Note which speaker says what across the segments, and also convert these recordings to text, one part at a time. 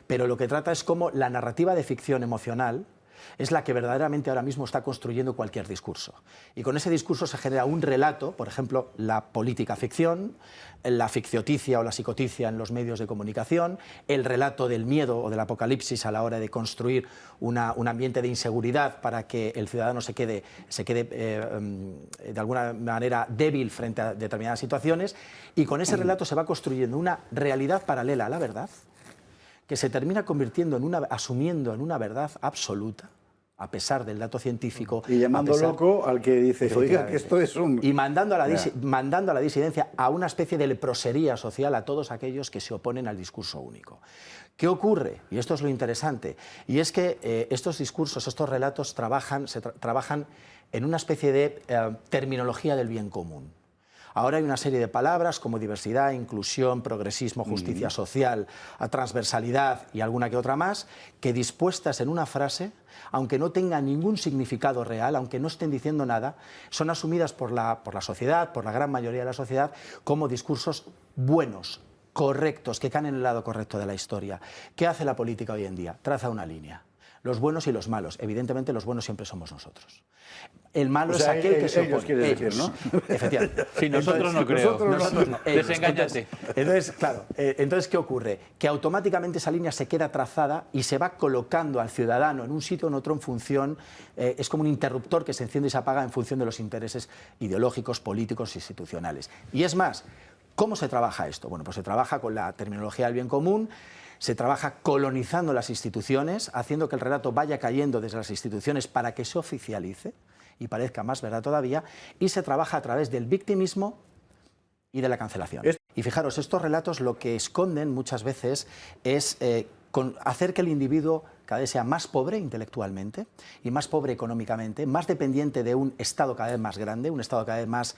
Speaker 1: pero lo que trata es cómo la narrativa de ficción emocional es la que verdaderamente ahora mismo está construyendo cualquier discurso. Y con ese discurso se genera un relato, por ejemplo, la política ficción, la fictioticia o la psicoticia en los medios de comunicación, el relato del miedo o del apocalipsis a la hora de construir un ambiente de inseguridad para que el ciudadano se quede de alguna manera débil frente a determinadas situaciones, y con ese relato se va construyendo una realidad paralela a la verdad, que se termina convirtiendo asumiendo en una verdad absoluta, a pesar del dato científico.
Speaker 2: Y llamando loco al que dice, oiga, que esto es un...
Speaker 1: Y mandando a la disidencia a una especie de leprosería social a todos aquellos que se oponen al discurso único. ¿Qué ocurre? Y esto es lo interesante, y es que estos discursos, estos relatos trabajan en una especie de terminología del bien común. Ahora hay una serie de palabras como diversidad, inclusión, progresismo, justicia social, transversalidad y alguna que otra más, que dispuestas en una frase, aunque no tengan ningún significado real, aunque no estén diciendo nada, son asumidas por la sociedad, por la gran mayoría de la sociedad, como discursos buenos, correctos, que caen en el lado correcto de la historia. ¿Qué hace la política hoy en día? Traza una línea. Los buenos y los malos. Evidentemente, los buenos siempre somos nosotros. El malo es aquel que se opone.
Speaker 2: Ellos quieren decir, ¿no?
Speaker 1: Efectivamente.
Speaker 3: Sí, nosotros no creo.
Speaker 1: Nosotros no.
Speaker 3: Desengáñate.
Speaker 1: Entonces, claro, entonces, ¿qué ocurre? Que automáticamente esa línea se queda trazada y se va colocando al ciudadano en un sitio o en otro en función, es como un interruptor que se enciende y se apaga en función de los intereses ideológicos, políticos, institucionales. Y es más, ¿cómo se trabaja esto? Bueno, pues se trabaja con la terminología del bien común, se trabaja colonizando las instituciones, haciendo que el relato vaya cayendo desde las instituciones para que se oficialice y parezca más verdad todavía, y se trabaja a través del victimismo y de la cancelación. Y fijaros, estos relatos lo que esconden muchas veces es hacer que el individuo cada vez sea más pobre intelectualmente y más pobre económicamente, más dependiente de un Estado cada vez más grande, un Estado cada vez más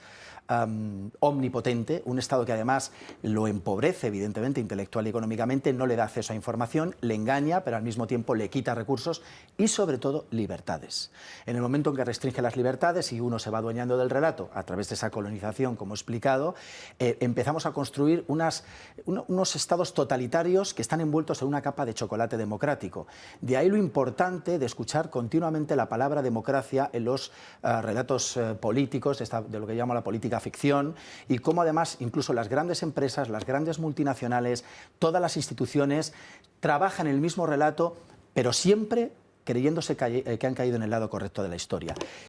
Speaker 1: omnipotente, un Estado que además lo empobrece evidentemente intelectual y económicamente, no le da acceso a información, le engaña, pero al mismo tiempo le quita recursos y sobre todo libertades. En el momento en que restringe las libertades y uno se va adueñando del relato a través de esa colonización, como he explicado, empezamos a construir unos estados totalitarios que están envueltos en una capa de chocolate democrático. De ahí lo importante de escuchar continuamente la palabra democracia en los relatos políticos, de lo que llamo la política ficción, y cómo además incluso las grandes empresas, las grandes multinacionales, todas las instituciones trabajan el mismo relato, pero siempre creyéndose que han caído en el lado correcto de la historia.